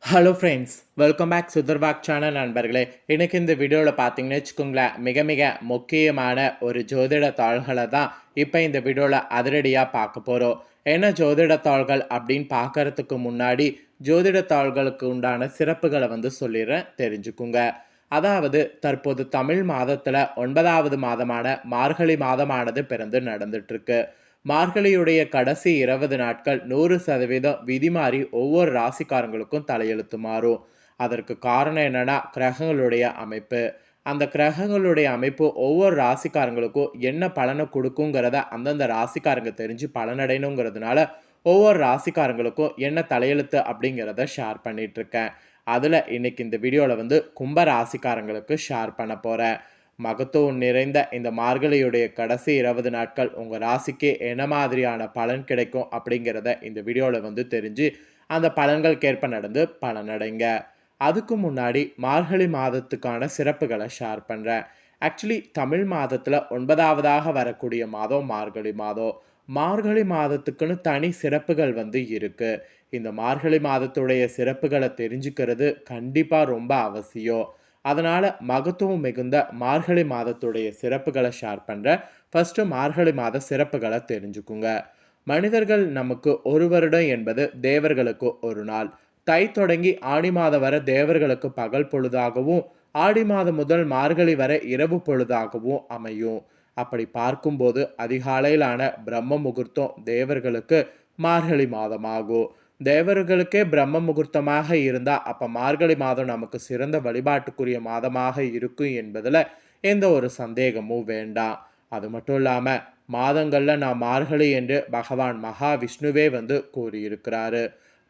Hello friends, welcome back சுதர்வாக் channel நண்பர்களே. இன்னைக்கு இந்த வீடியோவில் பார்த்தீங்கன்னு வச்சுக்கோங்களேன், மிக மிக முக்கியமான ஒரு ஜோதிட தாள்களை தான் இப்போ இந்த வீடியோவில் அதிரடியாக பார்க்க போகிறோம். என்ன ஜோதிட தாள்கள் அப்படின்னு பார்க்கறதுக்கு முன்னாடி ஜோதிட தாள்களுக்கு உண்டான சிறப்புகளை சொல்லிடுறேன், தெரிஞ்சுக்குங்க. அதாவது தற்போது தமிழ் மாதத்தில் 9வது மாதமான மார்கழி மாதமானது பிறந்து நடந்துட்டு இருக்கு. மார்கழியுடைய கடைசி 20 நாட்கள் 100% விதி மாறி ஒவ்வொரு ராசிக்காரங்களுக்கும் தலையெழுத்து மாறும். அதற்கு காரணம் என்னன்னா கிரகங்களுடைய அமைப்பு. அந்த கிரகங்களுடைய அமைப்பு ஒவ்வொரு ராசிக்காரங்களுக்கும் என்ன பலனை கொடுக்குங்கிறத அந்தந்த ராசிக்காரங்க தெரிஞ்சு பலனடையணுங்கிறதுனால ஒவ்வொரு ராசிக்காரங்களுக்கும் என்ன தலையெழுத்து அப்படிங்கிறத ஷேர் பண்ணிட்டு இருக்கேன். அதில் இன்னைக்கு இந்த வீடியோவில் கும்ப ராசிக்காரங்களுக்கு ஷேர் பண்ண போகிறேன். மகத்துவம் நிறைந்த இந்த மார்கழியுடைய கடைசி 20 நாட்கள் உங்கள் ராசிக்கு என்ன மாதிரியான பலன் கிடைக்கும் அப்படிங்கிறத இந்த வீடியோவில் தெரிஞ்சு அந்த பலன்களுக்கேற்ப நடந்து பலனடைங்க. அதுக்கு முன்னாடி மார்கழி மாதத்துக்கான சிறப்புகளை ஷேர் பண்ணுறேன். ஆக்சுவலி தமிழ் மாதத்தில் 9வதாக வரக்கூடிய மாதம் மார்கழி மாதம். மார்கழி மாதத்துக்குன்னு தனி சிறப்புகள் இருக்குது. இந்த மார்கழி மாதத்துடைய சிறப்புகளை தெரிஞ்சுக்கிறது கண்டிப்பாக ரொம்ப அவசியம். அதனால் மகத்துவம் மிகுந்த மார்கழி மாதத்துடைய சிறப்புகளை ஷேர் பண்ணுறேன். ஃபஸ்ட்டு மார்கழி மாத சிறப்புகளை தெரிஞ்சுக்குங்க. மனிதர்கள் நமக்கு ஒரு வருடம் என்பது தேவர்களுக்கு ஒரு நாள். தை தொடங்கி ஆடி மாதம் வரை தேவர்களுக்கு பகல் பொழுதாகவும், ஆடி மாதம் முதல் மார்கழி வரை இரவு பொழுதாகவும் அமையும். அப்படி பார்க்கும்போது அதிகாலையிலான பிரம்ம முகூர்த்தம் தேவர்களுக்கு மார்கழி மாதமாகும். தேவர்களுக்கே பிரம்ம முகூர்த்தமாக இருந்தால் அப்போ மார்கழி மாதம் நமக்கு சிறந்த வழிபாட்டுக்குரிய மாதமாக இருக்கும் என்பதில் எந்த ஒரு சந்தேகமும் வேண்டாம். அது மட்டும் இல்லாமல் மாதங்களில் நான் மார்கழி என்று பகவான் மகாவிஷ்ணுவே கூறியிருக்கிறாரு.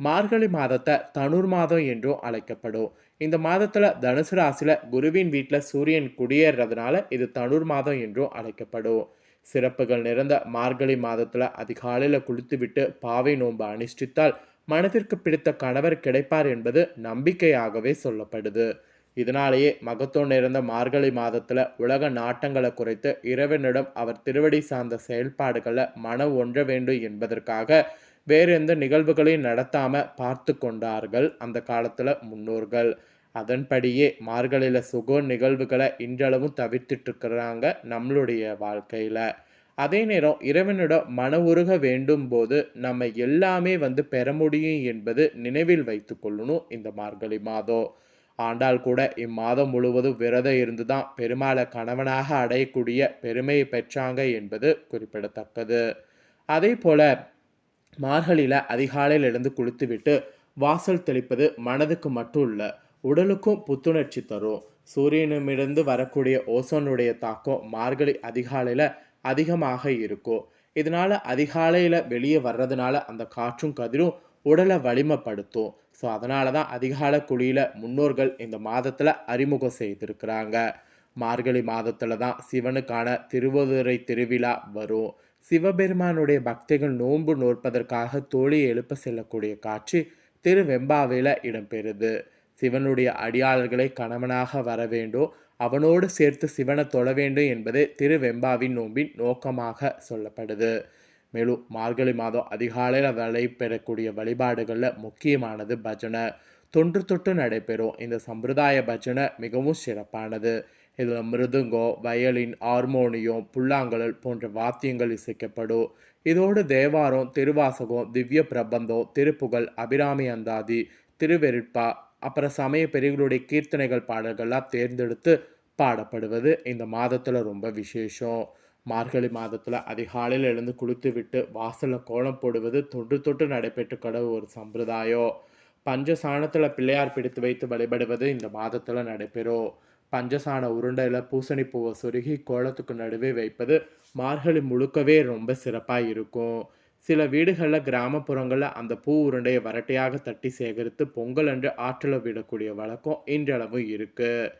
மார்கழி மாதத்தை தனுர் மாதம் என்றும் அழைக்கப்படும். இந்த மாதத்தில் தனுசு ராசியில் குருவின் வீட்டில் சூரியன் குடியேறதுனால இது தனுர் மாதம் என்றும் அழைக்கப்படும். சிறப்புகள் நிறைந்த மார்கழி மாதத்தில் அதிகாலையில் குளித்துவிட்டு பாவை நோன்பு அனுஷ்டித்தால் மனதிற்கு பிடித்த கணவர் கிடைப்பார் என்பது நம்பிக்கையாகவே சொல்லப்படுது. இதனாலேயே மகத்துவம் நிறைந்த மார்கழி மாதத்துல உலக நாட்டங்களை குறைத்து இறைவனிடம் அவர் திருவடி சார்ந்த செயல்பாடுகளை மன ஒன்ற வேண்டும் என்பதற்காக வேறு எந்த நிகழ்வுகளையும் நடத்தாம பார்த்து கொண்டார்கள் அந்த காலத்துல முன்னோர்கள். அதன்படியே மார்கழியில சுக நிகழ்வுகளை இன்றளவும் தவிர்த்துட்டு இருக்கிறாங்க நம்மளுடைய வாழ்க்கையில. அதே நேரம் இறைவனிடம் மன உருக வேண்டும் போது நம்ம எல்லாமே பெற முடியும் என்பது நினைவில் வைத்து கொள்ளணும் இந்த மார்கழி மாதம். ஆண்டாள் கூட இம்மாதம் முழுவதும் விரதம் இருந்து தான் பெருமாளை கணவனாக அடையக்கூடிய பெருமையை பெற்றாங்க என்பது குறிப்பிடத்தக்கது. அதே போல மார்கழியில் அதிகாலையில் எழுந்து குளித்துவிட்டு வாசல் தெளிப்பது மனதுக்கு மட்டும் இல்லை, உடலுக்கும் புத்துணர்ச்சி தரும். சூரியனிடமிருந்து வரக்கூடிய ஓசோனுடைய தாக்கம் மார்கழி அதிகாலையில் அதிகமாக இருக்கும். இதனால் அதிகாலையில் வெளியே வர்றதுனால அந்த காற்றும் கதிரும் உடலை வலிமைப்படுத்தும். ஸோ அதனால தான் அதிகாலை குளியில் முன்னோர்கள் இந்த மாதத்தில் அறிமுகம் செய்திருக்கிறாங்க. மார்கழி மாதத்தில் தான் சிவனுக்கான திருவதுரை திருவிழா வரும். சிவபெருமானுடைய பக்திகள் நோன்பு நோற்பதற்காக தோழி எழுப்ப செல்லக்கூடிய காட்சி திருவெம்பாவையில் இடம்பெறுது. சிவனுடைய அடியாளர்களை கணவனாக வர வேண்டும், அவனோடு சேர்த்து சிவனை தொழ வேண்டும் என்பது திருவெம்பாவின் நோம்பின் நோக்கமாக சொல்லப்படுது. மேலும் மார்கழி மாதம் அதிகாலையில் நடைபெறக்கூடிய வழிபாடுகளில் முக்கியமானது பஜனை. தொன்று தொட்டு நடைபெறும் இந்த சம்பிரதாய பஜனை மிகவும் சிறப்பானது. இதில் மிருதுங்கம், வயலின், ஹார்மோனியம், புல்லாங்குழல் போன்ற வாத்தியங்கள் இசைக்கப்படும். இதோடு தேவாரம், திருவாசகம், திவ்ய பிரபந்தம், திருப்புகழ், அபிராமி அந்தாதி, திருவெருட்பா, அப்புறம் சமய பெரியவர்களுடைய கீர்த்தனைகள் பாடல்கள்லாம் தேர்ந்தெடுத்து பாடப்படுவது இந்த மாதத்தில் ரொம்ப விசேஷம். மார்கழி மாதத்தில் அதிகாலையில் எழுந்து குளித்து விட்டு வாசலில் கோலம் போடுவது தொன்று தொட்டு நடைபெற்று கடவு ஒரு சம்பிரதாயம். பஞ்சசாணத்தில் பிள்ளையார் பிடித்து வைத்து வழிபடுவது இந்த மாதத்தில் நடைபெறும். பஞ்சசாண உருண்டையில் பூசணி பூவை சொருகி கோலத்துக்கு நடுவே வைப்பது மார்கழி முழுக்கவே ரொம்ப சிறப்பாக இருக்கும். சில வீடுகளில் கிராமப்புறங்களில் அந்த பூ உருண்டையை வரட்டையாக தட்டி சேகரித்து பொங்கல் அன்று ஆற்றில் விடக்கூடிய வழக்கம் இன்றளவும் இருக்குது.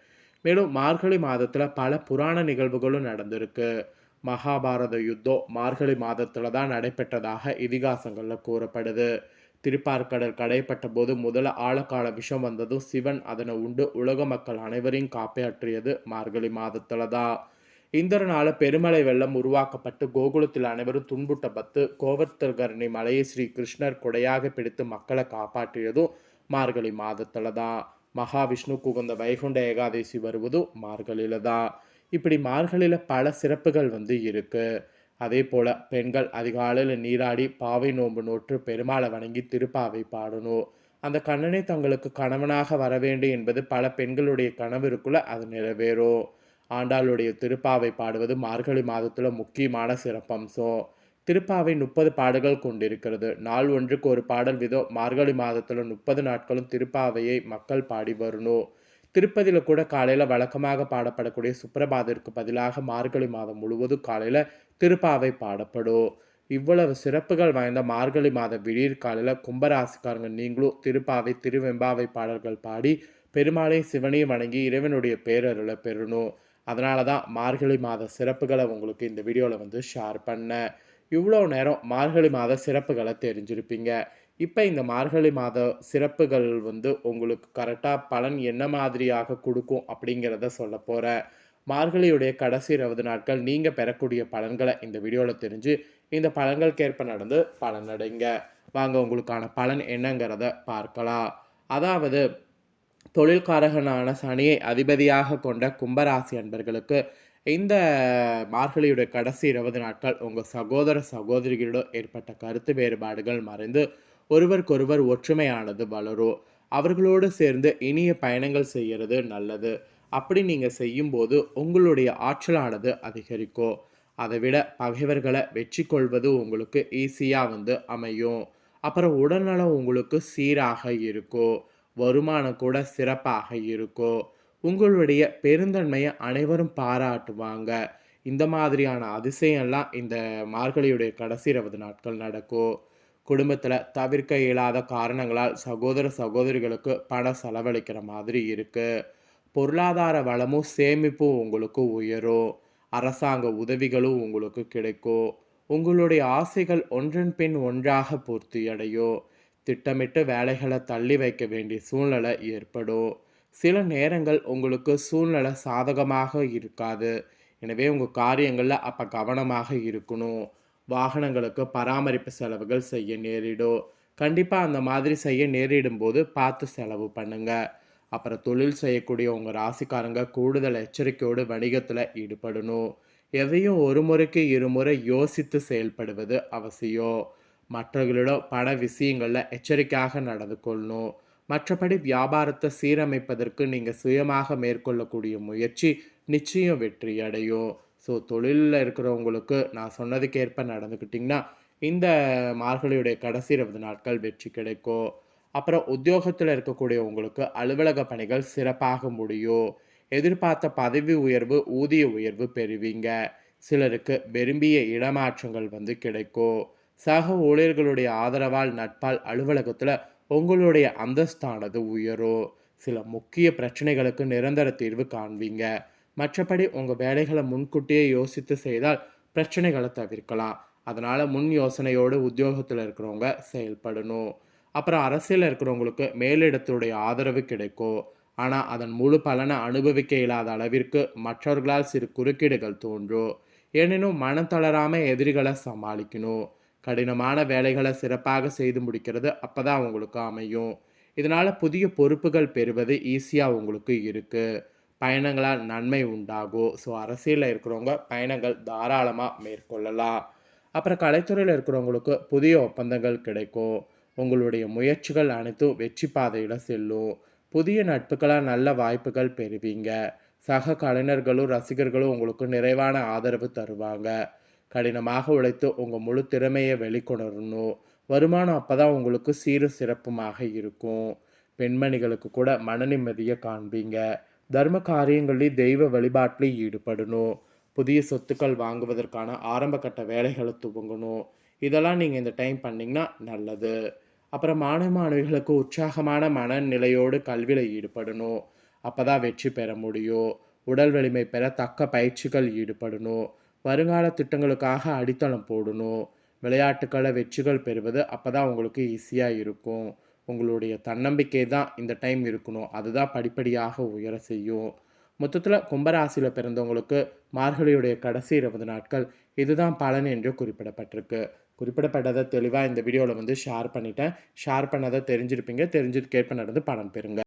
மேலும் மார்கழி மாதத்தில் பல புராண நிகழ்வுகளும் நடந்திருக்கு. மகாபாரத யுத்தம் மார்கழி மாதத்தில் தான் நடைபெற்றதாக இதிகாசங்களில் கூறப்படுது. திருப்பார்கடல் கடைப்பட்ட போது முதல்ல ஆழக்கால விஷம் வந்ததும் சிவன் அதனை உண்டு உலக மக்கள் அனைவரையும் காப்பாற்றியது மார்கழி மாதத்தில் தான். இந்திரனால பெருமலை வெள்ளம் உருவாக்கப்பட்டு கோகுலத்தில் அனைவரும் துன்புட்டப்பட்டு கோவர்த்தகரணி மலையை ஸ்ரீ கிருஷ்ணர் கொடையாக பிடித்து மக்களை காப்பாற்றியதும் மார்கழி மாதத்தில் தான். மகாவிஷ்ணுக்கு உகந்த வைகுண்ட ஏகாதசி வருவதும் மார்கழியில் தான். இப்படி மார்கழியில் பல சிறப்புகள் வந்து இருக்குது. அதே போல் பெண்கள் அதிகாலையில் நீராடி பாவை நோன்பு நோற்று பெருமாளை வணங்கி திருப்பாவை பாடணும். அந்த கண்ணனை தங்களுக்கு கணவனாக வர வேண்டும் என்பது பல பெண்களுடைய கனவு இருக்குள்ள அது நிறைவேறும். ஆண்டாளுடைய திருப்பாவை பாடுவது மார்கழி மாதத்தில் முக்கியமான சிறப்பம்சம். திருப்பாவை 30 பாடல்கள் கொண்டிருக்கிறது. நாள் ஒன்றுக்கு ஒரு பாடல் வீதம் மார்கழி மாதத்தில் 30 நாட்களும் திருப்பாவையை மக்கள் பாடி வரணும். திருப்பதியில் கூட காலையில் வழக்கமாக பாடப்படக்கூடிய சுப்பிரபாதத்திற்கு பதிலாக மார்கழி மாதம் முழுவதும் காலையில் திருப்பாவை பாடப்படும். இவ்வளவு சிறப்புகள் வாய்ந்த மார்கழி மாத விடியற் காலையில் கும்பராசிக்காரங்க நீங்களும் திருப்பாவை திருவெம்பாவை பாடல்கள் பாடி பெருமாளையும் சிவனையும் வணங்கி இறைவனுடைய பேரருளை பெறணும். அதனால தான் மார்கழி மாத சிறப்புகளை உங்களுக்கு இந்த வீடியோவில் வந்து ஷேர் பண்ணேன். இவ்வளோ நேரம் மார்கழி மாத சிறப்புகளை தெரிஞ்சிருப்பீங்க. இப்போ இந்த மார்கழி மாத சிறப்புகள் வந்து உங்களுக்கு கரெக்டாக பலன் என்ன மாதிரியாக கொடுக்கும் அப்படிங்கிறத சொல்ல போகிறேன். மார்கழியுடைய கடைசி 20 நாட்கள் நீங்கள் பெறக்கூடிய பலன்களை இந்த வீடியோவில் தெரிஞ்சு இந்த பலன்களுக்கேற்ப நடந்து பலனடைங்க. வாங்க உங்களுக்கான பலன் என்னங்கிறத பார்க்கலாம். அதாவது தொழில்காரகனான சனியை அதிபதியாக கொண்ட கும்பராசி அன்பர்களுக்கு இந்த மார்கழியுடைய கடைசி 20 நாட்கள் உங்கள் சகோதர சகோதரிகளிடம் ஏற்பட்ட கருத்து வேறுபாடுகள் மறைந்து ஒருவருக்கொருவர் ஒற்றுமையானது வளரும். அவர்களோடு சேர்ந்து இனிய பயணங்கள் செய்கிறது நல்லது. அப்படி நீங்கள் செய்யும்போது உங்களுடைய ஆற்றலானது அதிகரிக்கும். அதை விட பகைவர்களை வெற்றி கொள்வது உங்களுக்கு ஈஸியாக வந்து அமையும். அப்புறம் உடல்நலம் உங்களுக்கு சீராக இருக்கும். வருமானம் கூட சிறப்பாக இருக்கும். உங்களுடைய பெருந்தன்மையை அனைவரும் பாராட்டுவாங்க. இந்த மாதிரியான அதிசயம்லாம் இந்த மார்கழியுடைய கடைசி 20 நாட்கள் நடக்கும். குடும்பத்தில் தவிர்க்க இயலாத காரணங்களால் சகோதர சகோதரிகளுக்கு பணம் செலவழிக்கிற மாதிரி இருக்குது. பொருளாதார வளமும் சேமிப்பும் உங்களுக்கு உயரும். அரசாங்க உதவிகளும் உங்களுக்கு கிடைக்கும். உங்களுடைய ஆசைகள் ஒன்றன் பின் ஒன்றாக பூர்த்தியடையும். திட்டமிட்டு வேலைகளை தள்ளி வைக்க வேண்டிய சூழ்நிலை ஏற்படும். சில நேரங்கள் உங்களுக்கு சூழ்நிலை சாதகமாக இருக்காது. எனவே உங்கள் காரியங்களில் அப்போ கவனமாக இருக்கணும். வாகனங்களுக்கு பராமரிப்பு செலவுகள் செய்ய நேரிடும். கண்டிப்பாக அந்த மாதிரி செய்ய நேரிடும் போது பார்த்து செலவு பண்ணுங்க. அப்புறம் தொழில் செய்யக்கூடிய உங்கள் ராசிக்காரங்க கூடுதல் எச்சரிக்கையோடு வணிகத்தில் ஈடுபடணும். எதையும் ஒரு முறைக்கு இருமுறை யோசித்து செயல்படுவது அவசியம். மற்றவர்களிடம் பண விஷயங்களில் எச்சரிக்கையாக நடந்து கொள்ளணும். மற்றபடி வியாபாரத்தை சீரமைப்பதற்கு நீங்கள் சுயமாக மேற்கொள்ளக்கூடிய முயற்சி நிச்சயம் வெற்றி அடையும். ஸோ தொழிலில் இருக்கிறவங்களுக்கு நான் சொன்னதுக்கேற்ப நடந்துக்கிட்டிங்கன்னா இந்த மார்கழியுடைய கடைசி 20 நாட்கள் வெற்றி கிடைக்கும். அப்புறம் உத்தியோகத்தில் இருக்கக்கூடிய உங்களுக்கு அலுவலக பணிகள் சிறப்பாக முடியும். எதிர்பார்த்த பதவி உயர்வு ஊதிய உயர்வு பெறுவீங்க. சிலருக்கு விரும்பிய இடமாற்றங்கள் வந்து கிடைக்கும். சக ஊழியர்களுடைய ஆதரவால் நட்பால் அலுவலகத்தில் உங்களுடைய அந்தஸ்தானது உயரும். சில முக்கிய பிரச்சனைகளுக்கு நிரந்தர தீர்வு காண்பீங்க. மற்றபடி உங்கள் வேலைகளை முன்கூட்டியே யோசித்து செய்தால் பிரச்சனைகளை தவிர்க்கலாம். அதனால் முன் யோசனையோடு உத்தியோகத்தில் இருக்கிறவங்க செயல்படணும். அப்புறம் அரசியலில் இருக்கிறவங்களுக்கு மேலிடத்துடைய ஆதரவு கிடைக்கும். ஆனால் அதன் முழு பலனை அனுபவிக்க இயலாத அளவிற்கு மற்றவர்களால் சிறு குறுக்கீடுகள் தோன்றும். ஏனெனும் மனம் தளராமல் எதிரிகளை சமாளிக்கணும். கடினமான வேலைகளை சிறப்பாக செய்து முடிக்கிறது அப்போ தான் உங்களுக்கு அமையும். இதனால் புதிய பொறுப்புகள் பெறுவது ஈஸியாக உங்களுக்கு இருக்குது. பயணங்களால் நன்மை உண்டாகும். ஸோ அரசியலில் இருக்கிறவங்க பயணங்கள் தாராளமாக மேற்கொள்ளலாம். அப்புறம் கலைத்துறையில் இருக்கிறவங்களுக்கு புதிய ஒப்பந்தங்கள் கிடைக்கும். உங்களுடைய முயற்சிகள் அனைத்தும் வெற்றி பாதையில் செல்லும். புதிய நட்புகளால் நல்ல வாய்ப்புகள் பெறுவீங்க. சக கலைஞர்களும் ரசிகர்களும் உங்களுக்கு நிறைவான ஆதரவு தருவாங்க. கடினமாக உழைத்து உங்கள் முழு திறமையை வெளிக்கொணரணும். வருமானம் அப்போ தான் உங்களுக்கு சீரும் சிறப்புமாக இருக்கும். பெண்மணிகளுக்கு கூட மன நிம்மதியை காண்பீங்க. தர்ம காரியங்களில் தெய்வ வழிபாட்டில் ஈடுபடணும். புதிய சொத்துக்கள் வாங்குவதற்கான ஆரம்ப கட்ட வேலைகளை துவங்கணும். இதெல்லாம் நீங்கள் இந்த டைம் பண்ணிங்கன்னா நல்லது. அப்புறம் மாணவ மாணவிகளுக்கு உற்சாகமான மனநிலையோடு கல்வியில் ஈடுபடணும். அப்போ தான் வெற்றி பெற முடியும். உடல் வலிமை பெற தக்க பயிற்சிகள் ஈடுபடணும். வருங்கால திட்டங்களுக்காக அடித்தளம் போடணும். விளையாட்டுக்களை வெற்றிகள் பெறுவது அப்போ தான் உங்களுக்கு ஈஸியாக இருக்கும். உங்களுடைய தன்னம்பிக்கை தான் இந்த டைம் இருக்கணும். அதுதான் படிப்படியாக உயர செய்யும். மொத்தத்தில் கும்பராசியில் பிறந்தவங்களுக்கு மார்கழியுடைய கடைசி 20 நாட்கள் இதுதான் பலன் என்று குறிப்பிடப்பட்டிருக்கு. குறிப்பிடப்பட்டதை தெளிவாக இந்த வீடியோவில் வந்து ஷேர் பண்ணிட்டேன். ஷேர் பண்ணதை தெரிஞ்சிருப்பீங்க. தெரிஞ்சதுக்கேற்ப நடந்து பலன் பெறுங்க.